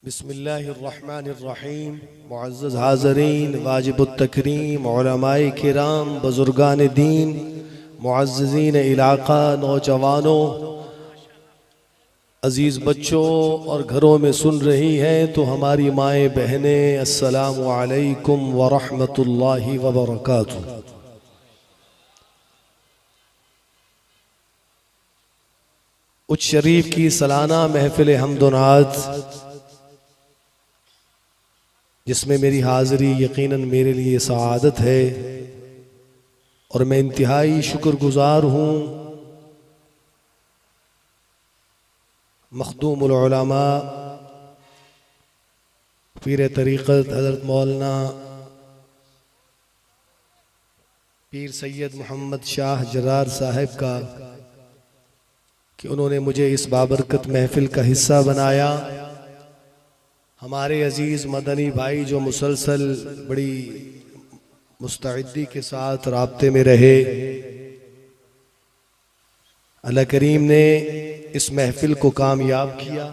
بسم اللہ الرحمن الرحیم۔ معزز حاضرین، واجب التکریم، علماء کرام، بزرگان دین، معززین علاقہ، نوجوانوں، عزیز بچوں اور گھروں میں سن رہی ہیں تو ہماری مائیں بہنیں، السلام علیکم ورحمۃ اللہ وبرکاتہ۔ اچ شریف کی سالانہ محفل حمد و نعت، جس میں میری حاضری یقیناً میرے لیے سعادت ہے اور میں انتہائی شکر گزار ہوں مخدوم العلماء پیر طریقت حضرت مولانا پیر سید محمد شاہ جرار صاحب کا کہ انہوں نے مجھے اس بابرکت محفل کا حصہ بنایا۔ ہمارے عزیز مدنی بھائی جو مسلسل بڑی مستعدی کے ساتھ رابطے میں رہے، اللہ کریم نے اس محفل کو کامیاب کیا۔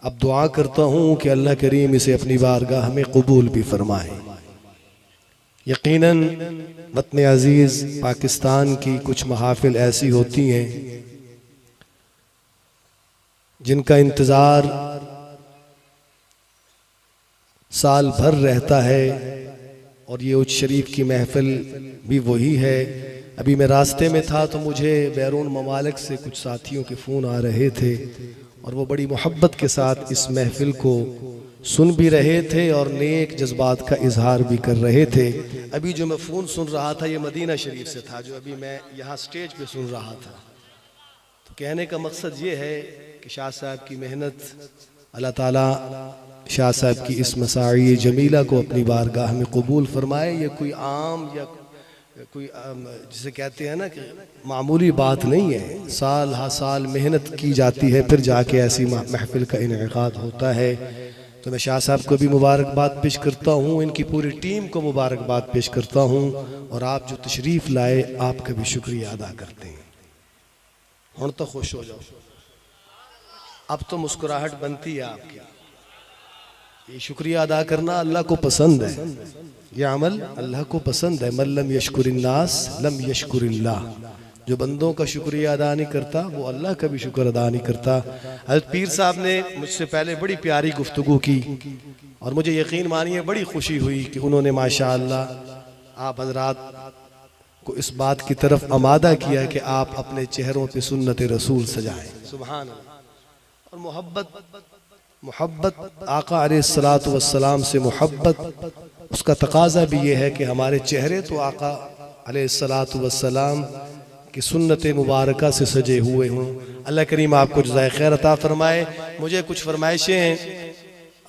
اب دعا کرتا ہوں کہ اللہ کریم اسے اپنی بارگاہ میں قبول بھی فرمائے۔ یقیناً وطن عزیز پاکستان کی کچھ محافل ایسی ہوتی ہیں جن کا انتظار سال بھر رہتا ہے، اور یہ اچ شریف کی محفل بھی وہی ہے۔ ابھی میں راستے میں تھا تو مجھے بیرون ممالک سے کچھ ساتھیوں کے فون آ رہے تھے اور وہ بڑی محبت کے ساتھ اس محفل کو سن بھی رہے تھے اور نیک جذبات کا اظہار بھی کر رہے تھے۔ ابھی جو میں فون سن رہا تھا یہ مدینہ شریف سے تھا، جو ابھی میں یہاں سٹیج پہ سن رہا تھا۔ تو کہنے کا مقصد یہ ہے کہ شاہ صاحب کی محنت، اللہ تعالیٰ شاہ صاحب کی اس مساعی جمیلہ کو اپنی بارگاہ میں قبول فرمائے۔ یہ کوئی عام یا کوئی جسے کہتے ہیں نا کہ معمولی بات نہیں ہے، سال ہا سال محنت کی جاتی ہے، پھر جا کے ایسی محفل کا انعقاد ہوتا ہے۔ تو میں شاہ صاحب کو بھی مبارکباد پیش کرتا ہوں، ان کی پوری ٹیم کو مبارکباد پیش کرتا ہوں، اور آپ جو تشریف لائے آپ کا بھی شکریہ ادا کرتے ہیں۔ ہن تو خوش ہو جاؤ، اب تو مسکراہٹ بنتی ہے آپ کی۔ یہ شکریہ ادا کرنا اللہ کو پسند ہے، یہ عمل اللہ کو پسند ہے۔ من لم یشکر الناس لم یشکر اللہ، جو بندوں کا شکریہ ادا نہیں کرتا وہ اللہ کا بھی شکر ادا نہیں کرتا۔ حضرت پیر صاحب نے مجھ سے پہلے بڑی پیاری گفتگو کی اور مجھے یقین مانیے بڑی خوشی ہوئی کہ انہوں نے ماشاءاللہ آپ حضرات کو اس بات کی طرف آمادہ کیا کہ آپ اپنے چہروں پہ سنت رسول سجائیں۔ سبحان اللہ۔ اور محبت آقا علیہ السلام سے محبت، اس کا تقاضا بھی یہ ہے کہ ہمارے چہرے تو آقا علیہ السلام کی سنت مبارکہ سے سجے ہوئے ہوں۔ اللہ کریم آپ کو جزائے خیر عطا فرمائے۔ مجھے کچھ فرمائشیں ہیں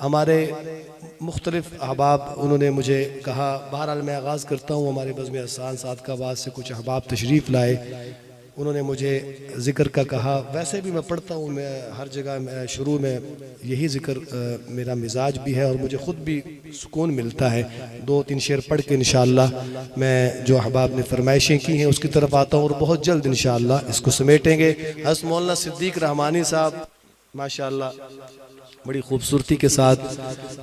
ہمارے مختلف احباب، انہوں نے مجھے کہا، بہرحال میں آغاز کرتا ہوں۔ ہمارے بزم احسان صادقآباد سے کچھ احباب تشریف لائے، انہوں نے مجھے ذکر کا کہا۔ ویسے بھی میں پڑھتا ہوں، میں ہر جگہ شروع میں یہی ذکر میرا مزاج بھی ہے اور مجھے خود بھی سکون ملتا ہے۔ 2-3 شعر پڑھ کے انشاءاللہ میں جو احباب نے فرمائشیں کی ہیں اس کی طرف آتا ہوں، اور بہت جلد انشاءاللہ اس کو سمیٹیں گے۔ حضرت مولانا صدیق رحمانی صاحب ماشاءاللہ بڑی خوبصورتی کے ساتھ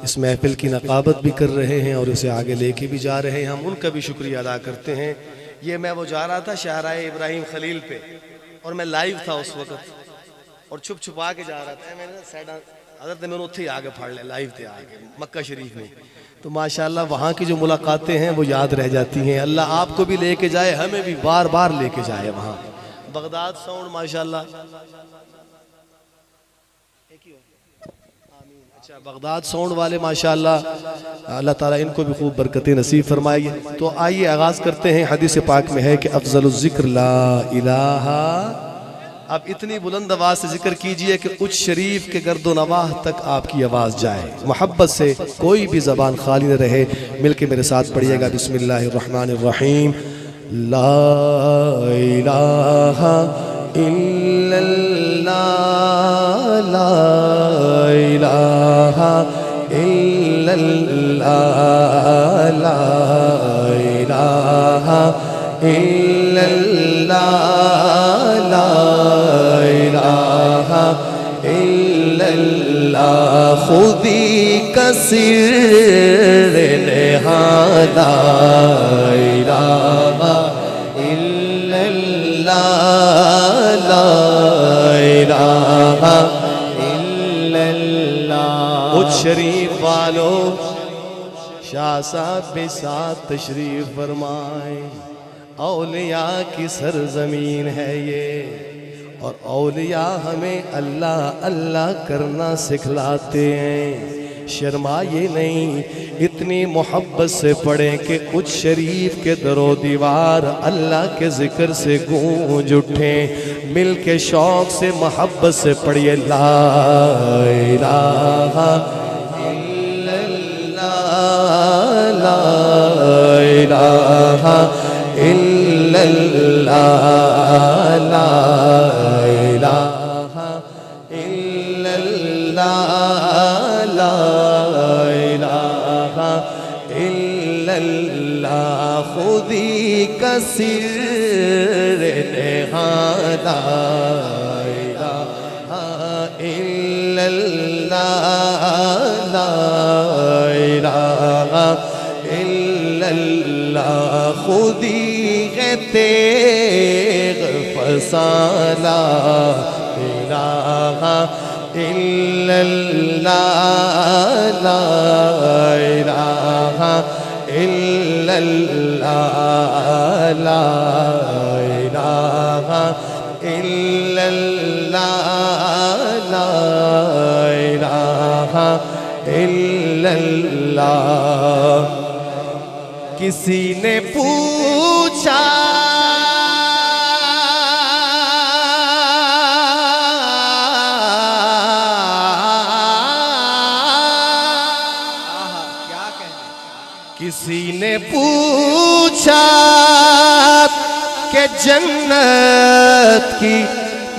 اس محفل کی نقابت بھی کر رہے ہیں اور اسے آگے لے کے بھی جا رہے ہیں، ہم ان کا بھی شکریہ ادا کرتے ہیں۔ یہ میں وہ جا رہا تھا شاہراہ ابراہیم خلیل پہ، اور میں لائیو تھا اس وقت اور چھپ چھپا کے جا رہا تھا۔ میں نے سیڈا حضرت میں نے اتھے ہی آگے پھاڑ لیا، لائیو تھے آگے مکہ شریف میں۔ تو ماشاءاللہ وہاں کی جو ملاقاتیں ہیں وہ یاد رہ جاتی ہیں۔ اللہ آپ کو بھی لے کے جائے، ہمیں بھی بار بار لے کے جائے وہاں۔ بغداد ساؤنڈ ماشاءاللہ، بغداد ساؤنڈ والے ماشاءاللہ، اللہ تعالیٰ ان کو بھی خوب برکتیں نصیب فرمائیے۔ تو آئیے آغاز کرتے ہیں۔ حدیث پاک میں ہے کہ افضل الذکر لا الہ۔ اب اتنی بلند آواز سے ذکر کیجئے کہ اچ شریف کے گرد و نواح تک آپ کی آواز جائے، محبت سے کوئی بھی زبان خالی نہ رہے۔ مل کے میرے ساتھ پڑھیے گا، بسم اللہ الرحمن الرحیم۔ لا الہ الا اللہ، لا الہ الا اللہ، لا الہ الا اللہ، لا الہ الا اللہ خودی کا سر نہاد لا الہ الا اللہ لا الہ الا اللہ۔ اٹھ شریف والو شاہ صاحب بساط تشریف فرمائیں، اولیاء کی سرزمین ہے یہ، اور اولیاء ہمیں اللہ اللہ کرنا سکھلاتے ہیں۔ شرمائے نہیں، اتنی محبت سے پڑھیں کہ اٹھ شریف کے در و دیوار اللہ کے ذکر سے گونج اٹھیں۔ مل کے شوق سے محبت سے پڑھیے لا الہ الا اللہ لا الہ الا اللہ لا الہ الا اللہ لا الہ الا اللہ خودی کا سر نہاد لا الہ الا اللہ لا الہ الا اللہ خودی ہے تیغ فسانہ الہ الا اللہ لا الہ الا اللہ لا الہ الا اللہ لا الہ الا اللہ۔ کسی نے پوچھا کسی نے پوچھا کہ جنت کی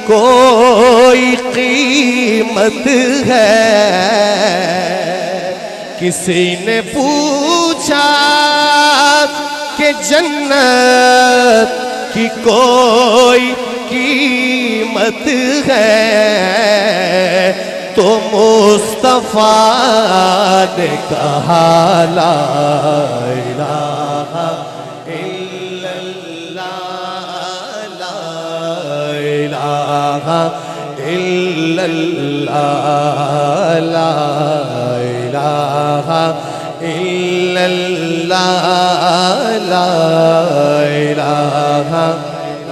کوئی قیمت ہے، کسی نے پوچھا کہ جنت کی کوئی قیمت ہے، تو مصطفیٰ نے کہا لا الہ الا اللہ لا الہ الا اللہ لا الہ الا اللہ لا الہ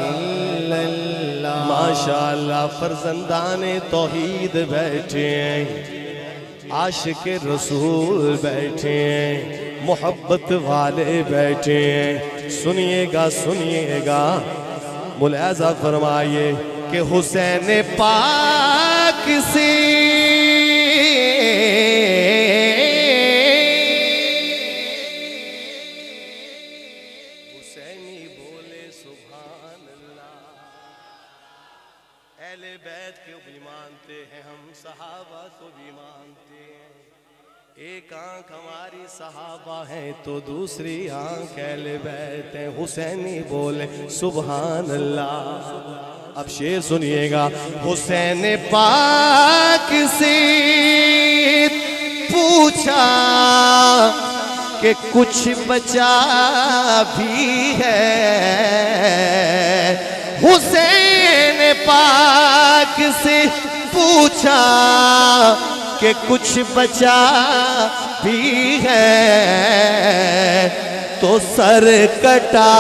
الا اللہ۔ ماشاءاللہ فرزندان توحید بیٹھے ہیں، عاشق رسول بیٹھے ہیں، محبت والے بیٹھے ہیں۔ سنیے گا سنیے گا، ملاحظہ فرمائیے کہ حسین پاک سے حسینی بولے سبحان اللہ۔ اہل بیت کو بھی مانتے ہیں ہم، صحابہ کو بھی مانتے ہیں۔ ایک آنکھ ہماری صحابہ ہے تو دوسری آنکھ اہل بیت ہے۔ حسینی بولے سبحان اللہ۔ اب شعر سنیے گا، حسین پاک سے پوچھا کہ کچھ بچا بھی ہے، حسین پاک سے پوچھا کہ کچھ بچا بھی ہے، تو سر کٹا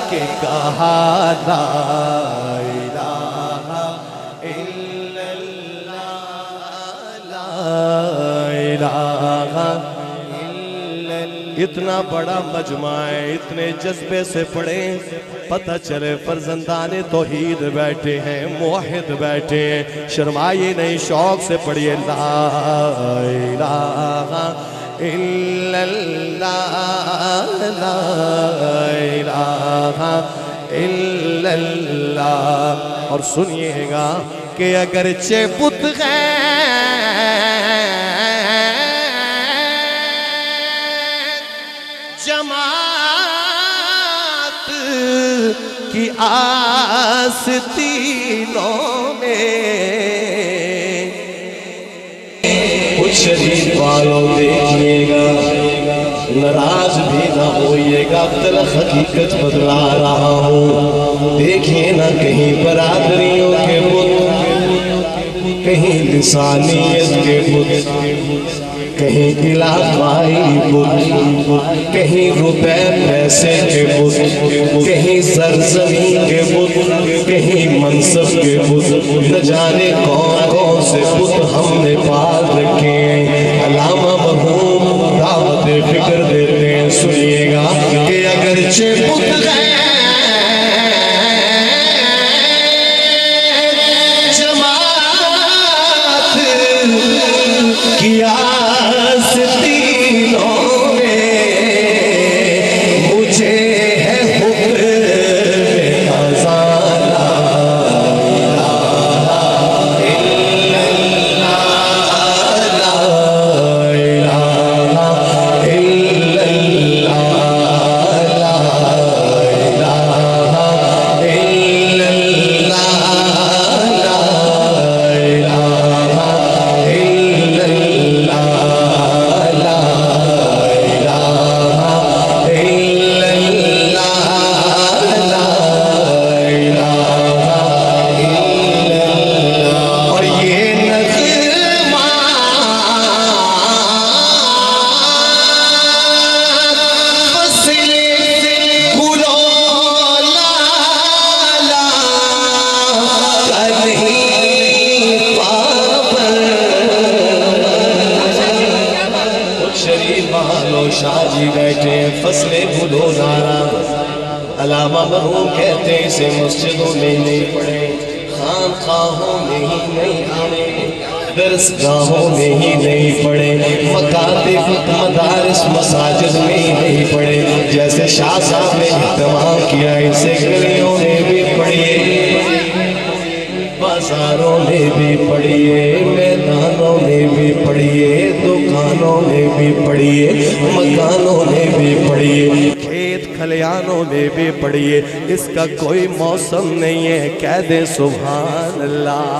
کے کہا لا الہ الا اللہ لا الہ الا اللہ۔ اتنا بڑا مجمع ہے، اتنے جذبے سے پڑھیں، پتہ چلے فرزندان توحید بیٹھے ہیں، موحد بیٹھے ہیں۔ شرمائیے نہیں، شوق سے پڑھیے لا الہ الا اللہ لا الہ الا اللہ۔ اور سنیے گا کہ اگرچہ بت جماعت کی آستینوں میں شریف والوں دیکھیے گا، ناراض بھی نہ ہوئیے گا، تلخ حقیقت بتلا رہا ہوں۔ دیکھیے نہ کہیں برادریوں کے بت، کہیں لسانیت کے بت، کہیں علاقائی بت، کہیں روپے پیسے کے بت، کہیں سرزمین کے بت، کہیں منصب کے بت، نہ جانے کون کون سے بت ہم نے پال رکھے ہیں۔ علامہ مرحوم دعوت فکر دیتے ہیں، سنیے گا کہ اگرچہ بت گئے کیا ستینوں میں، مجھے ہے حکم خزانہ، شاہ جی بیٹھے فصلیں بھولو نارا۔ علامہ مرحوم کہتے اسے مسجدوں میں نہیں پڑھے، خانقاہوں میں ہی نہیں آنے، درس گاہوں میں ہی نہیں پڑھے، مکاتب مدارس مساجد میں ہی نہیں پڑھے۔ جیسے شاہ صاحب نے اہتمام کیا اسے گلیوں میں بھی پڑھیے، بازاروں میں بھی پڑھیے، میدانوں میں بھی پڑھیے، دکانوں میں بھی پڑھیے، مکانوں میں بھی پڑھیے، کھیت کھلیانوں میں بھی پڑھیے۔ اس کا کوئی موسم نہیں ہے، کہہ دے سبحان اللہ۔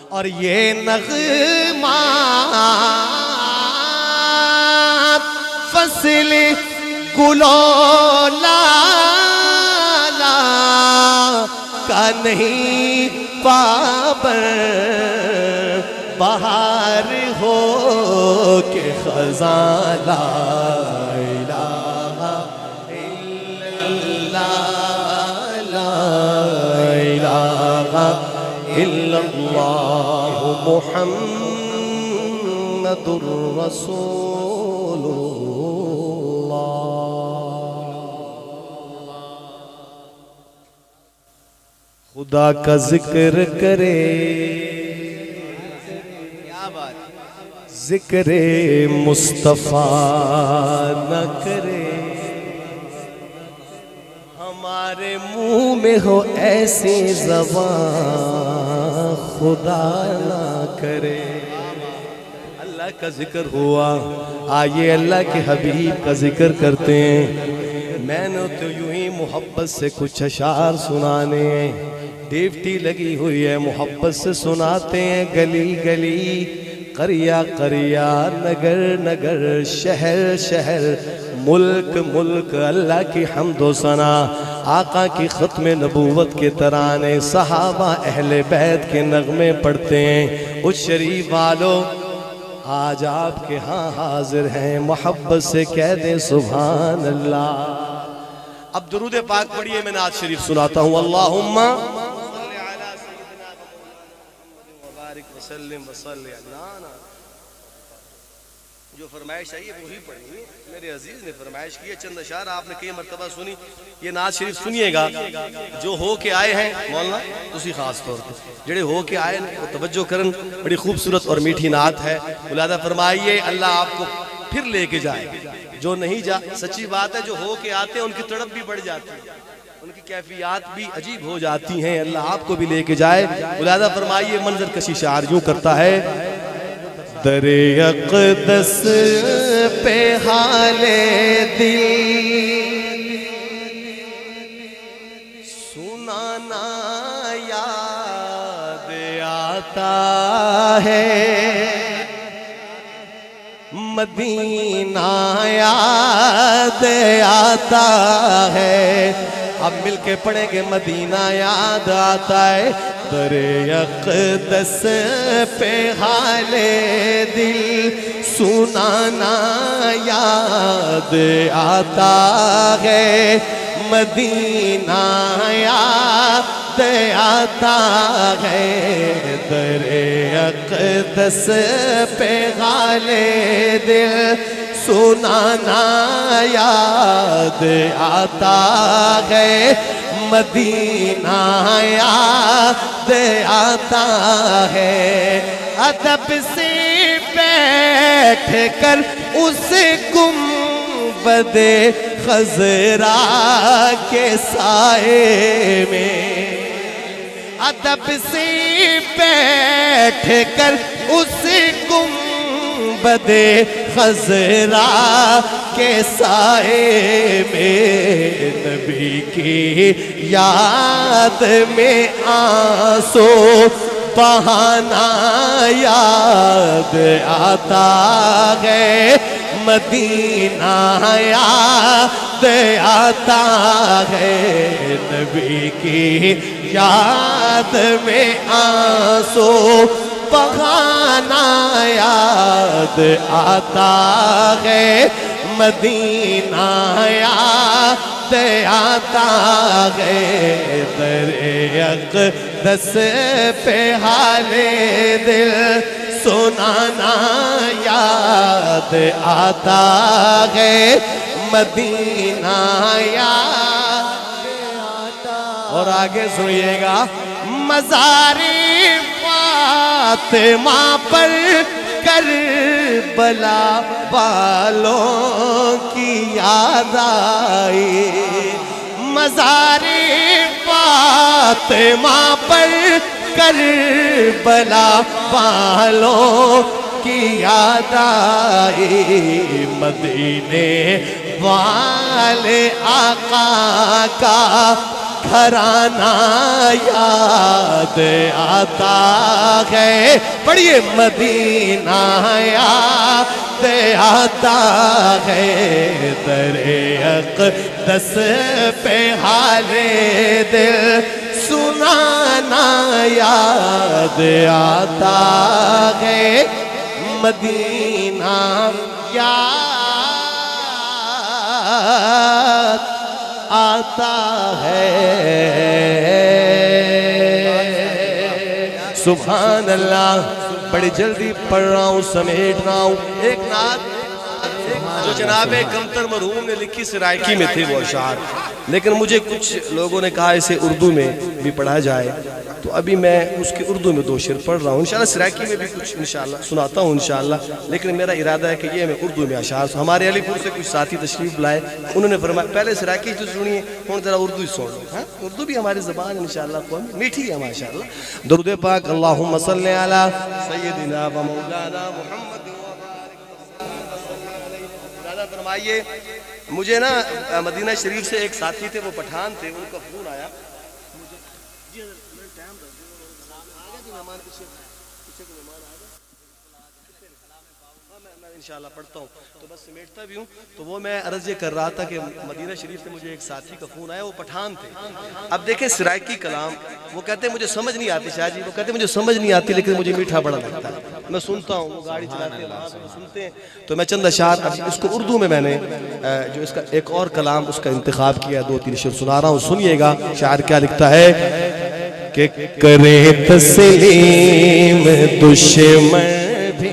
اور یہ نغمات فصل گلو لالا کا نہیں پابر، بہار ہو کہ خزاں لا الہ الا اللہ، لا الہ الا اللہ محمد الرسول اللہ۔ خدا کا ذکر کرے، ذکر مصطفیٰ نہ کرے، ہمارے منہ میں ہو ایسی زبان خدا نہ کرے۔ اللہ کا ذکر ہوا، آئیے اللہ کے حبیب کا ذکر کرتے ہیں۔ میں نے تو یوں ہی محبت سے کچھ اشعار سنانے ہیں، ڈیوٹی لگی ہوئی ہے، محبت سے سناتے ہیں۔ گلی گلی، قریہ قریہ، نگر نگر، شہر شہر، ملک ملک، اللہ کی حمد و ثنا، آقا کی ختم نبوت کے ترانے، صحابہ اہل بیت کے نغمے پڑھتے ہیں۔ اس شریف والوں آج آپ کے ہاں حاضر ہیں، محبت سے کہہ دیں سبحان اللہ۔ اب درود پاک پڑھیے، میں نعت شریف سناتا ہوں۔ اللہم صلی علی سیدنا محمد وبارک وسلم وصلی علی، جو فرمائش آئی ہے وہی پڑھیں گے۔ میرے عزیز نے فرمائش کی ہے، چند اشعار آپ نے کئی مرتبہ سنی، یہ نعت شریف سنیے گا۔ جو ہو کے آئے ہیں مولانا اسی خاص طور پر جڑے ہو کے آئے ہیں وہ توجہ کرن، بڑی خوبصورت اور میٹھی نعت ہے۔ ملاحظہ فرمائیے، اللہ آپ کو پھر لے کے جائے۔ جو نہیں سچی بات ہے، جو ہو کے آتے ہیں ان کی تڑپ بھی بڑھ جاتی ہے، ان کی کیفیات بھی عجیب ہو جاتی ہیں۔ اللہ آپ کو بھی لے کے جائے۔ ملاحظہ فرمائیے، منظر کشی شعر یوں کرتا ہے: در اقدس پہ حال دل سنانا یاد آتا ہے، مدینہ یاد آتا ہے. اب مل کے پڑھیں گے. مدینہ یاد آتا ہے در اقدس پہ حال دل سنانا یاد آتا ہے. مدینہ یاد آتا ہے در اقدس پہ حال دل سنانا یاد آتا ہے. مدینہ یاد آتا ہے. ادب سے بیٹھ کر اس گنبد خضرا کے سائے میں, ادب سے بیٹھ کر اس گنبد خضرا کے سائے میں نبی کی یاد میں آنسو بہانا یاد آتا ہے. مدینہ یاد آتا ہے. نبی کی یاد میں آنسو بہانا یاد آتا ہے. مدینہ یاد آتا ہے. در اقدس پہ حال دل سنانا یاد آتا ہے. مدینہ یاد آتا. اور آگے سنیے گا. مزار فاطمہ پر کربلا والوں کی یاد آئی. مزار فاطمہ پر کربلا والوں کی یاد آئی. مدینے والے آقا کا گھرانہ یاد آتا ہے. پڑھیے. مدینہ یاد آتا ہے. در اقدس پہ حال دل سنانا یاد آتا ہے. مدینہ یاد آتا ہے. سبحان اللہ. بڑی جلدی پڑھ رہا ہوں, سمیٹ رہا ہوں. ایک نعت جو جناب کمتر مرحوم نے لکھی سرائکی میں تھے وہ اشعار, لیکن مجھے کچھ لوگوں نے کہا اسے اردو میں بھی پڑھا جائے, تو ابھی میں اس کے اردو میں 2 شعر پڑھ رہا ہوں. انشاءاللہ سرائکی میں بھی کچھ انشاءاللہ سناتا ہوں انشاءاللہ, لیکن میرا ارادہ ہے کہ یہ میں اردو میں اشعار. ہمارے علی پور سے کچھ ساتھی تشریف لائے, انہوں نے فرمایا پہلے سرائکی جو سنیے, ہوں ذرا اردو ہی سن لو. اردو بھی ہماری زبان انشاءاللہ قوم میٹھی ہے ماشاءاللہ. درود پاک. اللہم صلی علی سیدنا و مولانا محمد. فرمائیے. مجھے نا مدینہ شریف سے ایک ساتھی تھے, وہ پٹھان تھے, ان کا فون آیا. انشاءاللہ پڑھتا ہوں تو بس سمیٹتا بھی ہوں. تو وہ میں عرض یہ کر رہا تھا کہ مدینہ شریف سے مجھے ایک ساتھی کا فون آیا, وہ پٹھان تھے. اب دیکھیں سرائکی کلام, وہ کہتے ہیں مجھے سمجھ نہیں آتی شاہ جی, وہ کہتے ہیں مجھے سمجھ نہیں آتی لیکن مجھے میٹھا بڑا لگتا ہے, میں سنتا ہوں. وہ گاڑی چلاتے ہیں وہاں پہ سنتے ہیں, تو میں چند اشعار اس کو اردو میں نے جو اس کا ایک اور کلام اس کا انتخاب کیا, 2-3 شعر سنا رہا ہوں, سنیے گا. شاعر کیا لکھتا ہے کہ کرے تسلیم دشمن بھی.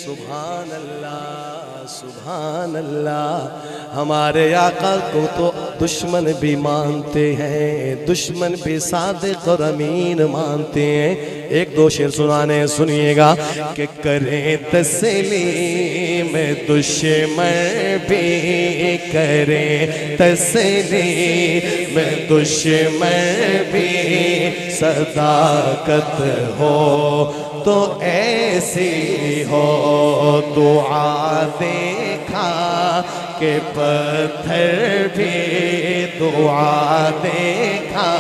سبحان اللہ سبحان اللہ. ہمارے آقا کو تو دشمن بھی مانتے ہیں, دشمن بھی صادق اور امین مانتے ہیں. 1-2 شعر سنانے, سنیے گا. کہ کرے تسلیم دشمن بھی, کرے تسلیم دشمن بھی, صداقت ہو تو ایسی ہو. دعا دیکھا کہ پتھر بھی, دعا دیکھا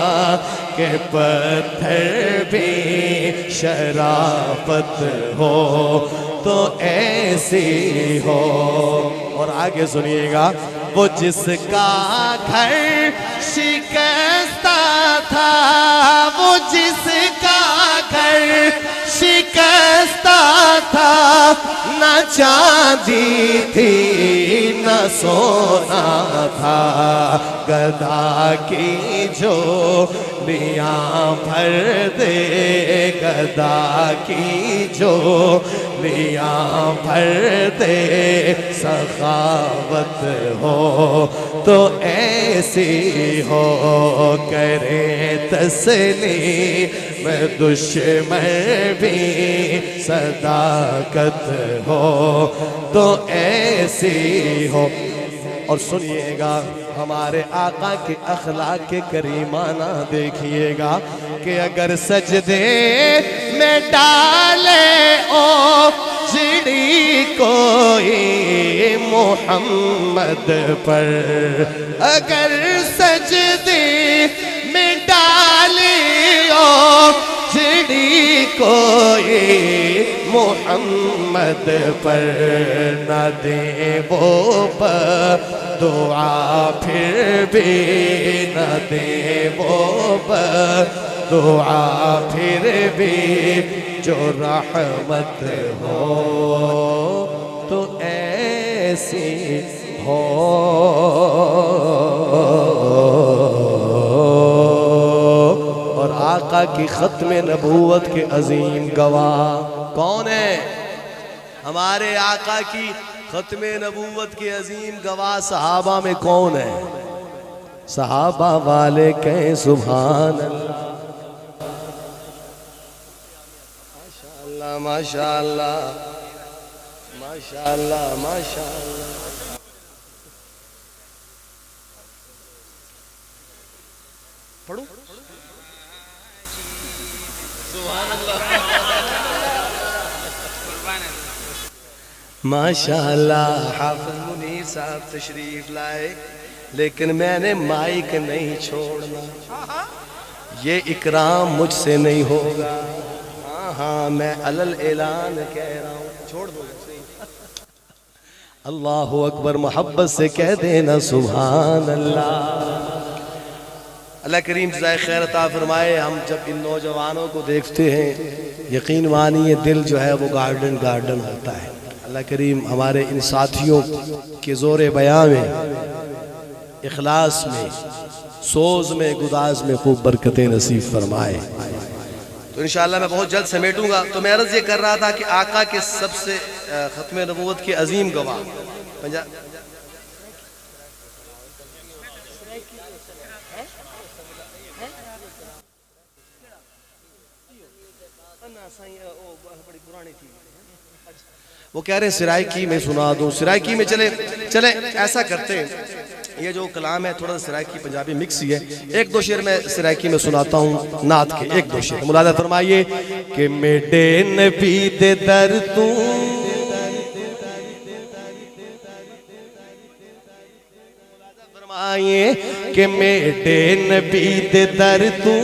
کہ پتھر بھی شرافت ہو تو ایسی ہو. اور آگے سنیے گا، وہ جس کا گھر شکستہ تھا، وہ جس کا گھر شکستہ تھا، نہ چاندی تھی نہ سونا تھا، گدا کی جھولیاں بھر دے، گدا کی جھولیاں بھر دے، سخاوت ہو تو ایسی ہو، کرے تسلیم دشمن بھی، صداقت ہو تو ایسی ہو. اور سنیے گا ہمارے آقا کے اخلاق کریمانہ دیکھیے گا کہ اگر سجدے میں ڈالے او جڑی کوئی محمد پر، اگر سجدے میں ڈالے او جڑی کوئی محمد پر، نہ دے وہ دعا پھر بھی، نہ دے وہ دعا پھر بھی، جو رحمت ہو تو ایسی ہو. اور آقا کی ختم نبوت کے عظیم گواہ کون ہے؟ ہمارے آقا کی ختم نبوت کے عظیم گواہ صحابہ میں کون ہے؟ صحابہ والے کہیں سبحان اللہ، ماشاءاللہ ماشاءاللہ ماشاءاللہ ماشاءاللہ. پڑھو سبحان اللہ، ماشاءاللہ. حافظ منیر صاحب تشریف لائے، لیکن میں نے مائک نہیں چھوڑنا، یہ اکرام مجھ سے نہیں ہوگا. ہاں میں علل اعلان کہہ رہا ہوں، چھوڑ دو. اللہ اکبر، محبت سے کہہ دینا سبحان اللہ. اللہ کریم جزائے خیر عطا فرمائے. ہم جب ان نوجوانوں کو دیکھتے ہیں یقین مانیے دل جو ہے وہ گارڈن ہوتا ہے. اللہ کریم ہمارے ان ساتھیوں کے زور بیان میں، اخلاص میں، سوز میں، گداز میں خوب برکتیں نصیب فرمائے. تو انشاءاللہ میں بہت جلد سمیٹوں گا. تو میں عرض یہ کر رہا تھا کہ آقا کے سب سے ختم نبوت کے عظیم گواہ وہ کہہ رہے ہیں سرائکی میں سنا دوں. سرائکی میں چلے ایسا کرتے ہیں، یہ جو کلام ہے تھوڑا سرائکی پنجابی مکس ہی ہے. ایک دو شعر میں سرائکی میں سناتا ہوں نعت کے، ایک دو شعر ملاحظہ فرمائیے کہ میٹے نبی دے در تو، فرمائیے کہ میٹے نبی دے در تو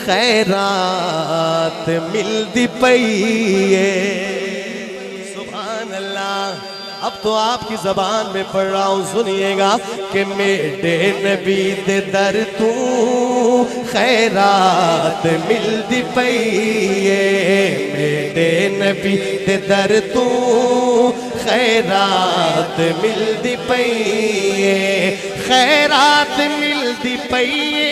خیرات ملدی پئیے. سبحان اللہ. اب تو آپ کی زبان میں پڑھ رہا ہوں، سنیے گا کہ میرے نبی دے در تو خیرات ملدی پئیے، میرے نبی دے در تو خیرات ملدی پئیے، خیرات ملدی پئیے،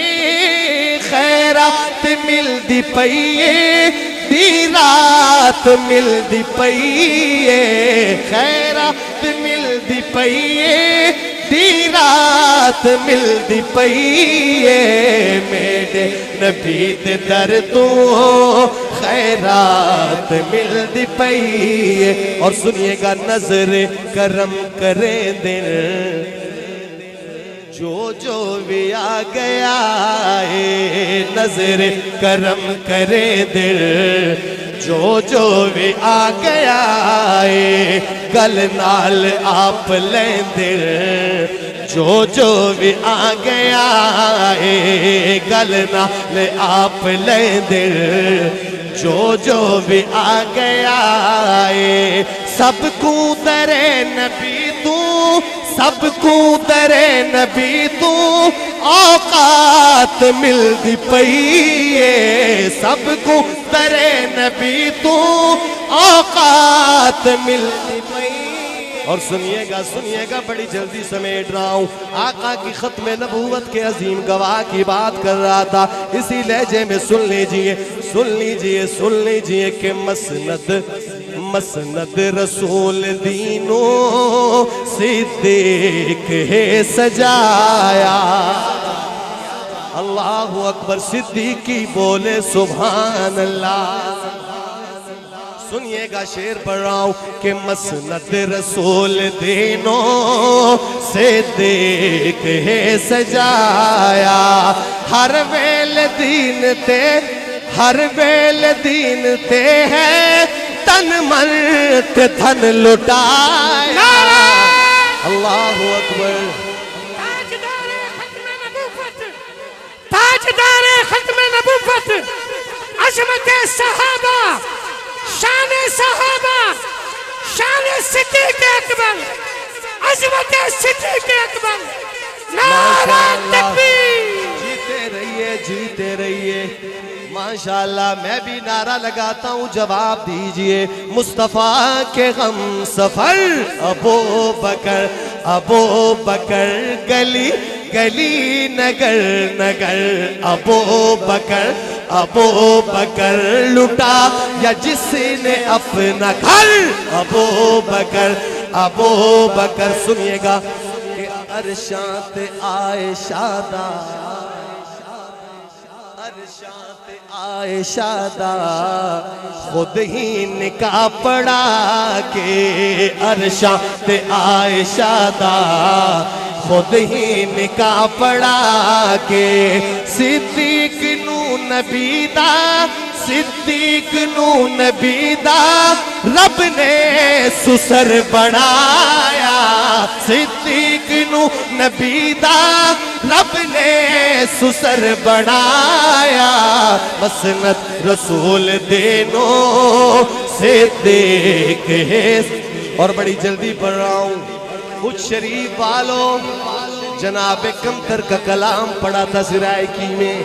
خیرات ملدی پئیے، دی رات ملدی پئیے، خیرات ملدی پئیے، دی رات ملدی پئیے، میرے نبی دے در تو خیرات ملدی پئیے. اور سنیے گا نظر کرم کرے دل جو جو بھی آ گیا ہے، نظر کرم کرے دل جو جو بھی آ گیا ہے، گل نال آپ لیں دل جو جو بھی آ گیا ہے گل نال آپ لے دل جو جو بھی آ گیا ہے سب کو در نبی تو سب کو در نبی تو اوقات ملدی پئی ہے سب کو در نبی تو اوقات ملدی پئی اور سنیے گا بڑی جلدی سمیٹ رہا ہوں آقا کی ختم نبوت کے عظیم گواہ کی بات کر رہا تھا اسی لہجے میں سن لیجئے کہ مسند رسول دینوں صدیق ہے سجایا اللہ اکبر صدیقی بولے سبحان اللہ سنیے گا شعر پڑھ رہا ہوں کہ مسند رسول دینوں صدیق ہے سجایا ہر ویل دین تے ہے تن مرت تھن لٹایا اللہ اکبر تاجدار ختم نبوت عظمت صحابہ شان صحابہ شان صدیق اکبر عظمت صدیق اکبر نعرہ تکبیر جیتے رہیے ماشاءاللہ میں بھی نعرہ لگاتا ہوں جواب دیجئے مصطفیٰ کے غم سفر ابو بکر گلی گلی نگر ابو بکر لٹا یا جس نے اپنا گھر ابو بکر سنیے گا کہ عرشات عائشہ دا خود ہی نکاح پڑا کے عرشات عائشہ دا خود ہی نکاح پڑا کے صدیق نو نبی دا رب نے سسر بنایا صدیق نو نبی دا رب نے سسر بنایا مسند رسول دینوں صدیق ہے اور بڑی جلدی پڑھ رہا ہوں کچھ شریف والوں جناب کمتر کا کلام پڑھا تھا سرائکی میں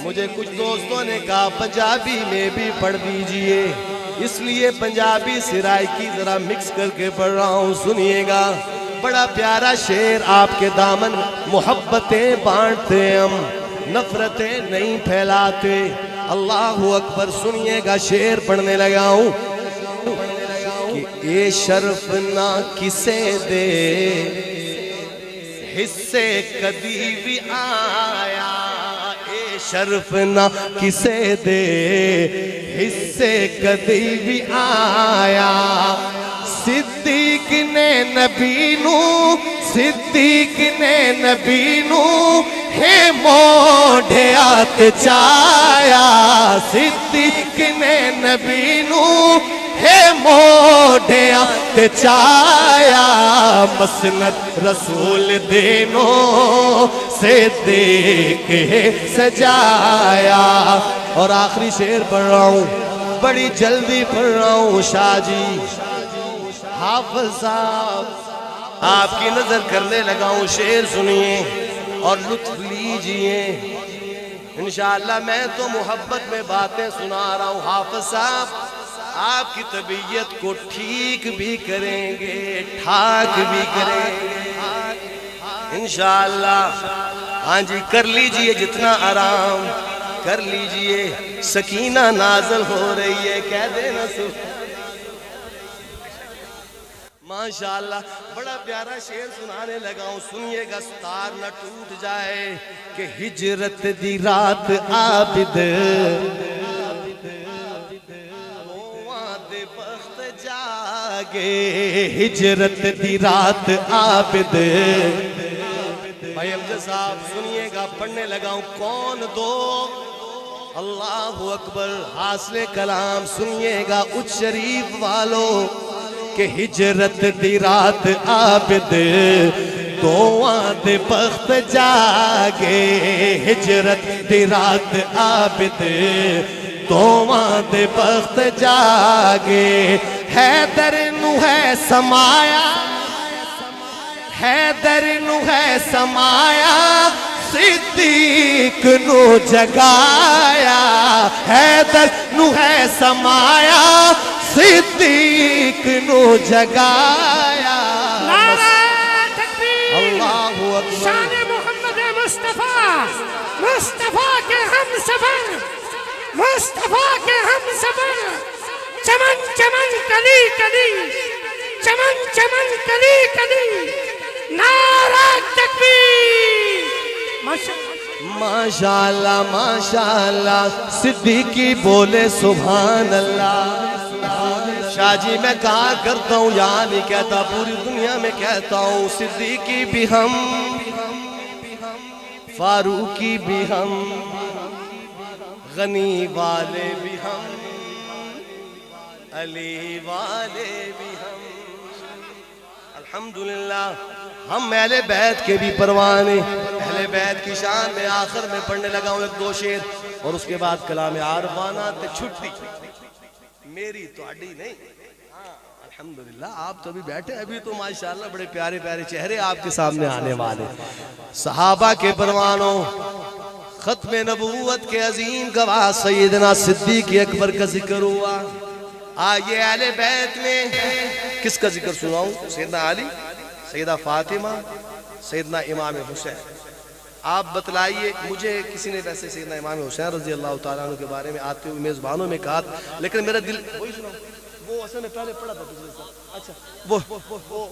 مجھے کچھ دوستوں نے کہا پنجابی میں بھی پڑھ دیجئے اس لیے پنجابی سرائکی ذرا مکس کر کے پڑھ رہا ہوں سنیے گا بڑا پیارا شعر آپ کے دامن محبتیں بانٹتے ہم نفرتیں نہیں پھیلاتے اللہ اکبر سنیے گا شعر پڑھنے لگا ہوں کہ اے شرف نہ کسے دے حصے کدی بھی آیا اے شرف نہ کسے دے حصے کدی بھی آیا صدیق نے نبی نو ہے موڑھیات چایا صدیق نے نبی نو ہے موڑھیات چایا مسند رسول دینوں صدیق ہے سجایا اور آخری شعر پڑھ رہا ہوں بڑی جلدی پڑھ رہا ہوں شاہ جی حافظ صاحب آپ کی نظر کرنے لگا ہوں شعر سنیے اور لطف لیجئے انشاءاللہ میں تو محبت میں باتیں سنا رہا ہوں حافظ صاحب آپ کی طبیعت کو ٹھیک بھی کریں گے ٹھاک بھی کریں گے انشاءاللہ ہاں جی کر لیجئے جتنا آرام کر لیجئے سکینہ نازل ہو رہی ہے کہہ دینا ماشاءاللہ بڑا پیارا شعر سنانے لگا ہوں سنیے گا ستار نہ ٹوٹ جائے کہ ہجرت دی رات عابد دے بخت جاگے ہجرت دی رات عابد بھائی امجد صاحب سنیے گا پڑھنے لگا ہوں کون دو اللہ اکبر حاصل کلام سنیے گا اچھ شریف والوں کہ ہجرت دی رات عابد دوواں دے بخت جاگے ہجرت دی رات عابد دوواں دے بخت جاگے حیدر نو ہے سمایا حیدر نو ہے سمایا صدیق نو جگایا حیدر نو ہے سمایا صدیق نو جگایا نعرہ تکبیر اللہ اکبر شان محمد مصطفیٰ مصطفیٰ کے ہم سفر مصطفیٰ کے ہم سفر چمن چمن کلی کلی چمن چمن کلی کلی نعرہ تکبیر ماشاءاللہ ماشاءاللہ صدیقی بولے سبحان اللہ شاہ جی میں کہا کرتا ہوں یہاں نہیں کہتا پوری دنیا میں کہتا ہوں صدیقی بھی ہم فاروقی بھی ہم غنی والے بھی ہم علی والے بھی ہم الحمدللہ ہم اہل بیت کے بھی پروانے اہل بیت کی شان میں آخر میں پڑھنے لگا ہوں ایک دو شعر اور اس کے بعد کلام عارفانہ تے چھٹی میری تو اڈی نہیں الحمدللہ آپ تو ابھی بیٹھے ابھی تو ماشاءاللہ بڑے پیارے پیارے چہرے آپ کے سامنے آنے والے صحابہ کے پروانوں ختم نبوت کے عظیم گواہ سیدنا صدیق اکبر کا ذکر ہوا آئیے اہل بیت میں کس کا ذکر سناؤں سیدنا علی سیدہ فاطمہ سیدنا امام حسین آپ بتلائیے مجھے کسی نے ویسے سیدنا امام حسین رضی اللہ تعالیٰ عنہ کے بارے میں آتے ہوئے میزبانوں میں کہا لیکن میرا دل وہی سناؤں وہ اصل میں پہلے پڑھا تھا پچھلے سال اچھا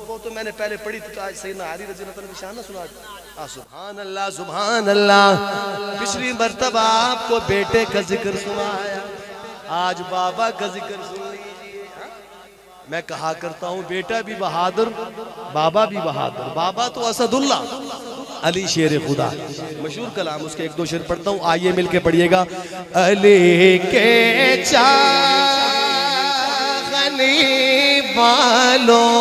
وہ تو میں نے پہلے پڑھی تھی تو آج سیدنا علی رضی اللہ عنہ کی شان نہ سنا سبحان اللہ سبحان اللہ پچھلی مرتبہ آپ کو بیٹے کا ذکر سنایا آج بابا کا ذکر سن لیجئے میں کہا کرتا ہوں بیٹا بھی بہادر بابا بھی بہادر بابا تو اسد اللہ علی شیر خدا مشہور کلام اس کے ایک دو شعر پڑھتا ہوں آئیے مل کے پڑھیے گا علی کے چاغنی بالوں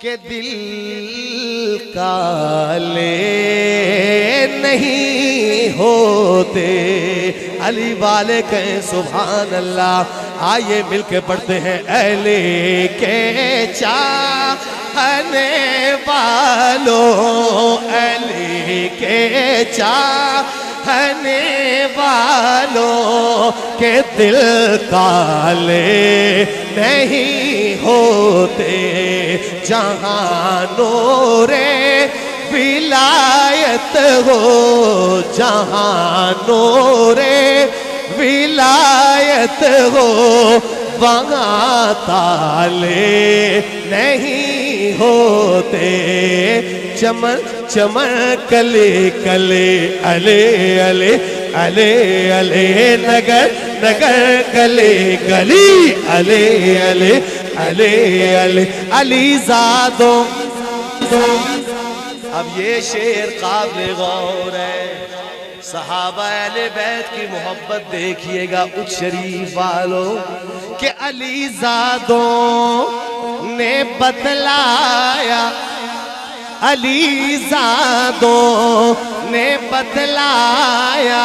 کہ دل کالے نہیں ہوتے علی والے کہیں سبحان اللہ آئیے مل کے پڑھتے ہیں علی کے چاہنے والوں علی کے چاہنے والوں کے دل کالے نہیں ہوتے جہاں نور ولایت ہو جہاں نور ولایت ہو وہاں تالے نہیں ہوتے چمن چمن کلے کلے علی علی علی علی نگر نگر گلے گلی علی علی علی علی علی زادوں اب یہ شعر قابل غور ہے صحابہ اہل بیت کی محبت دیکھیے گا اچھ شریف والوں کہ علی زادوں نے بتلایا علی زادوں نے بتلایا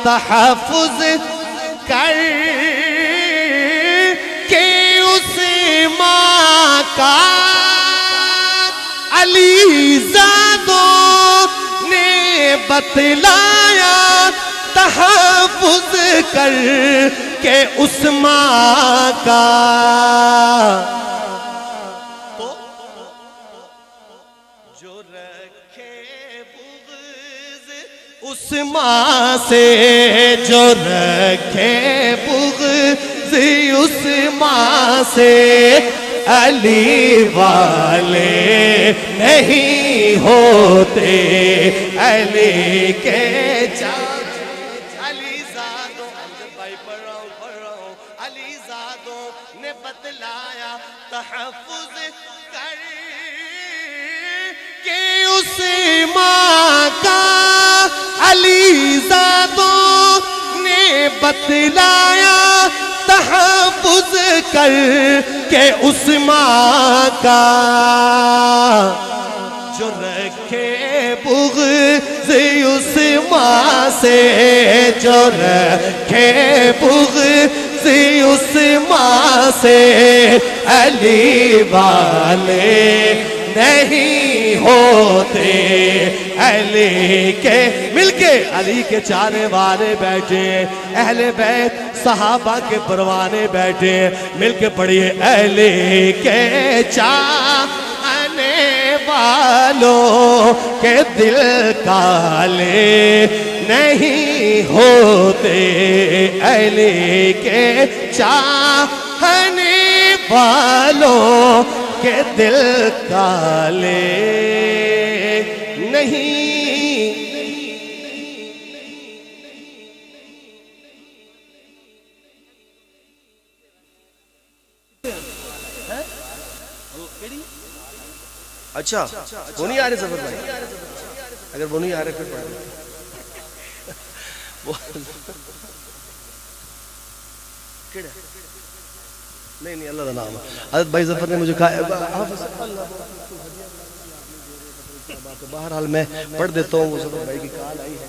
تحفظ کر کے اس ماں کا علی زادوں نے بتلایا تحفظ کر کے اس ماں کا جو رکھے بغض اس ماں سے جو رکھے بغض اس ماں سے علی والے نہیں ہوتے علی کے علی زادوں بھائی پڑھ رہا ہوں علی زادوں نے بتلایا تحفظ کر کے اس ماں کا علی زادوں نے بتلایا تحفظ کر کے اس ماں کا جو رکھے بغض اس ماں سے، جو رکھے بغض اس ماں سے، علی والے نہیں ہوتے، علی کے مل کے علی کے چاہنے والے بیٹھے، اہل بیت صحابہ کے پروانے بیٹھے، مل کے پڑھیے علی کے چاہنے والوں کے دل کالے نہیں ہوتے، علی کے چاہنے والوں کے دل کالے نہیں۔ اچھا وہ نہیں آ رہے ظفر بھائی، اگر وہ نہیں آ رہے پھر پڑھ نہیں اللہ کا نام ہے۔ حضرت بھائی ظفر نے مجھے کہا بہرحال میں پڑھ دیتا ہوں، وہ ظفر بھائی کی کال آئی ہے،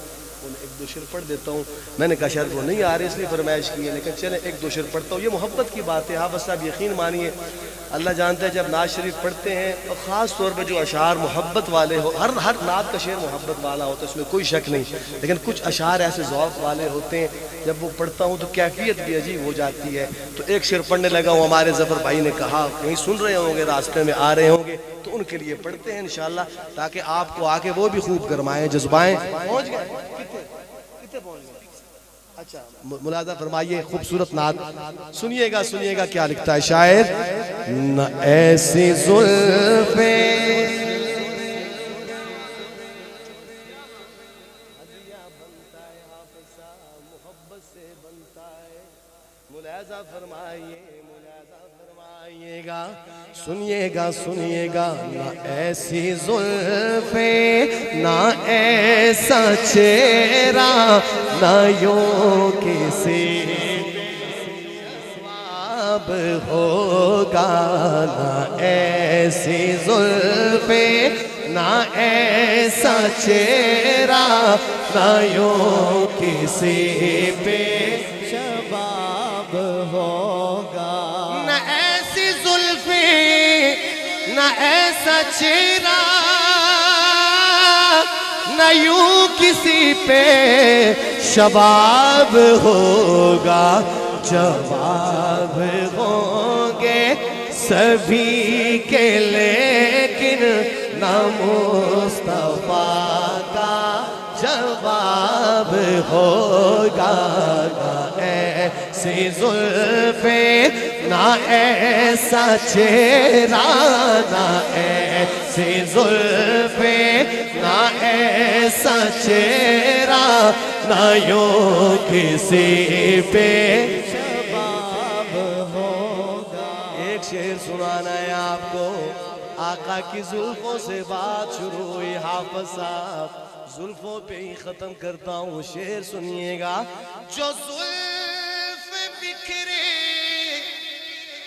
ایک دو شعر پڑھ دیتا ہوں۔ میں نے کہا شاید وہ نہیں آ رہے اس لیے فرمائش کی ہے، لیکن چلیں ایک دو شعر پڑھتا ہوں۔ یہ محبت کی بات ہے حافظ صاحب، یقین مانیے اللہ جانتا ہے جب نعت شریف پڑھتے ہیں اور خاص طور پہ جو اشعار محبت والے ہو، ہر نعت کا شعر محبت والا ہوتا ہے، اس میں کوئی شک نہیں، لیکن کچھ اشعار ایسے ذوق والے ہوتے ہیں جب وہ پڑھتا ہوں تو کیفیت بھی عجیب ہو جاتی ہے۔ تو ایک شعر پڑھنے لگا ہوں، ہمارے ظفر بھائی نے کہا کہیں سن رہے ہوں گے، راستے میں آ رہے ہوں گے تو ان کے لیے پڑھتے ہیں انشاءاللہ، تاکہ آپ کو آ کے وہ بھی خوب گرمائیں جذبائیں۔ پہنچ گئے کتنے پہنچ گئے؟ اچھا ملاحظہ فرمائیے، خوبصورت نعت سنیے گا کیا لکھتا ہے شاعر۔ نہ ایسی زلفیں ملاحظہ فرمائیے گا، سنیے گا۔ نہ ایسی زلفیں، نہ ایسا چہرہ، نہ یوں کسی جواب ہوگا، نہ ایسی زلفیں، نہ ایسا چہرہ، نہ یوں کسی پہ شباب ہوگا، نہ ایسی زلفیں، نہ ایسا چہرہ، نہ یوں کسی پہ شباب ہوگا، جواب ہوں گے سبھی کے لیکن نہ مصطفیٰ کا جواب ہوگا، نہ ایسی زلفیں، نہ ایسا چہرہ، نہ ایسی زلفیں، نہ ایسا چہرہ، نہ یوں کسی پہ شباب ہوگا۔ ایک شعر سنانا ہے آپ کو، آقا کی زلفوں سے بات شروع ہوئی، حافظ صاحب زلفوں پہ ہی ختم کرتا ہوں، شعر سنیے گا۔ جو زلف بکھرے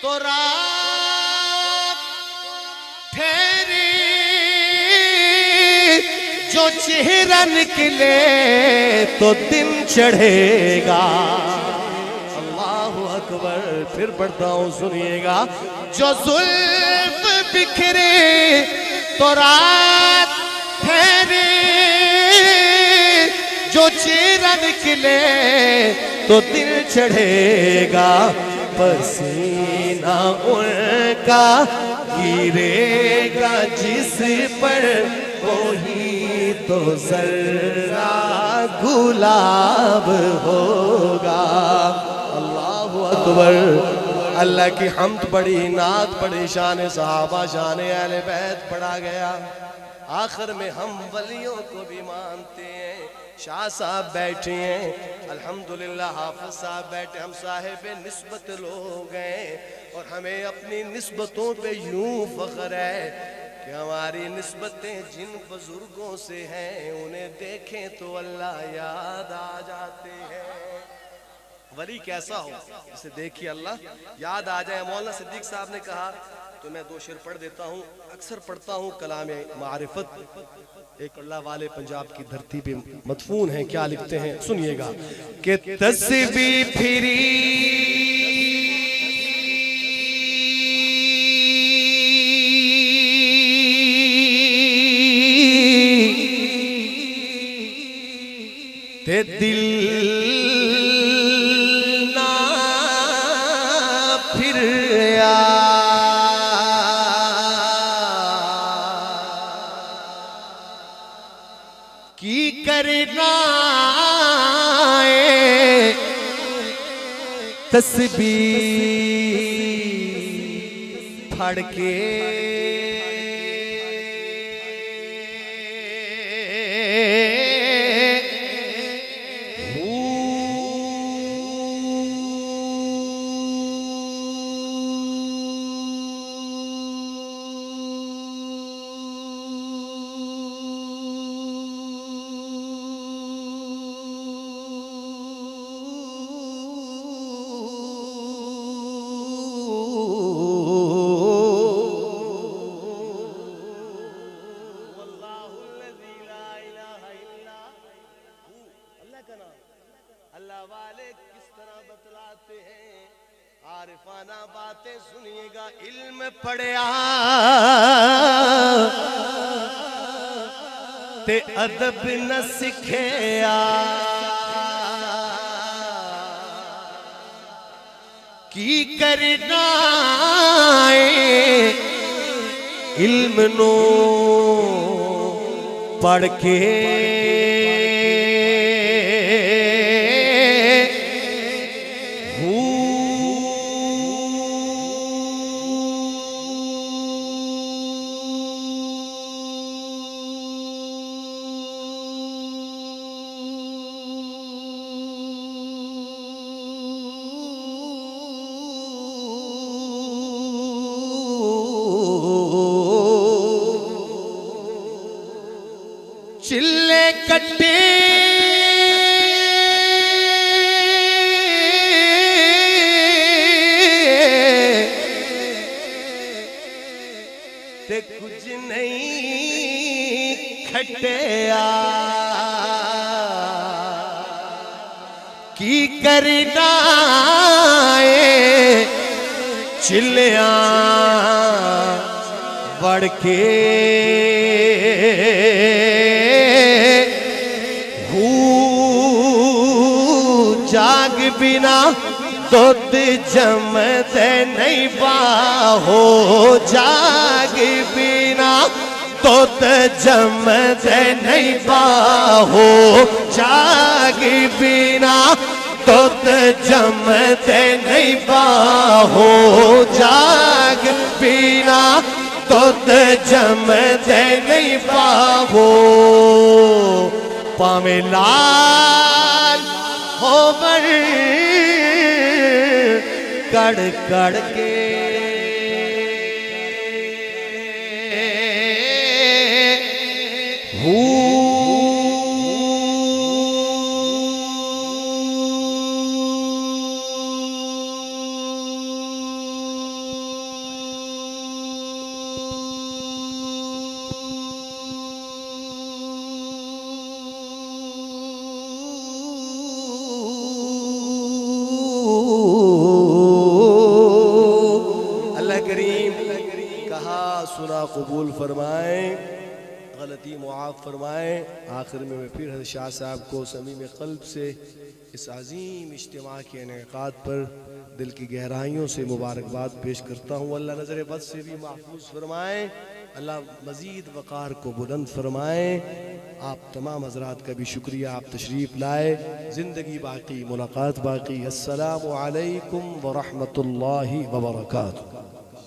تو رات ٹھہرے، جو چہرہ نکلے تو دن چڑھے گا۔ اللہ اکبر، پھر پڑھتا ہوں سنیے گا۔ جو زلف بکھرے تو رات ٹھہرے، جو چہرہ نکلے تو دن چڑھے گا، پسینہ ان کا گرے گا جس پر، وہی تو ذرہ گلاب ہوگا۔ اللہ اکبر، اللہ کی حمد پڑھی، نعت پڑھی، شان صحابہ، شان اہل بیت پڑھا گیا۔ آخر میں ہم ولیوں کو بھی مانتے ہیں۔ شاہ صاحب بیٹھے ہیں، الحمدللہ حافظ صاحب بیٹھے، ہم صاحب نسبت لوگ ہیں، اور ہمیں اپنی نسبتوں پہ یوں فخر ہے کہ ہماری نسبتیں جن بزرگوں سے ہیں انہیں دیکھیں تو اللہ یاد آ جاتے ہیں۔ ولی کیسا ہو اسے دیکھیے اللہ یاد آ جائے. مولانا صدیق صاحب نے کہا تو میں 2 شعر پڑھ دیتا ہوں. اکثر پڑھتا ہوں کلام معرفت. ایک اللہ والے پنجاب کی دھرتی پہ مدفون ہیں. کیا لکھتے ہیں سنیے گا کہ تسبیح پھری تے دل نہ پھر کی کرنا تسبیح پھڑ کے اللہ والے کس طرح بتلاتے ہیں عارفانہ باتیں سنیے گا. علم پڑھیا تے ادب نہ سکھیا کی کرنا علم نو پڑھ کے چلے کٹے تے کچھ نہیں کھٹیا کی کرنا چلیاں بڑھ کے جاگ بنا دودھ جمتے نہیں باہو جاگ بنا دودھ جمتے نہیں باہو جاگ بنا دودھ جمتے نہیں باہو جاگ بنا دودھ جمتے نہیں باہو پاویں لال ہو بر کڑ کڑ کے سنا قبول فرمائیں غلطی معاف فرمائیں. آخر میں پھر حضرت شاہ صاحب کو صمیم قلب سے اس عظیم اجتماع کے انعقاد پر دل کی گہرائیوں سے مبارکباد پیش کرتا ہوں. اللہ نظر بد سے بھی محفوظ فرمائیں. اللہ مزید وقار کو بلند فرمائیں. آپ تمام حضرات کا بھی شکریہ آپ تشریف لائے. زندگی باقی ملاقات باقی. السلام علیکم ورحمۃ اللہ وبرکاتہ.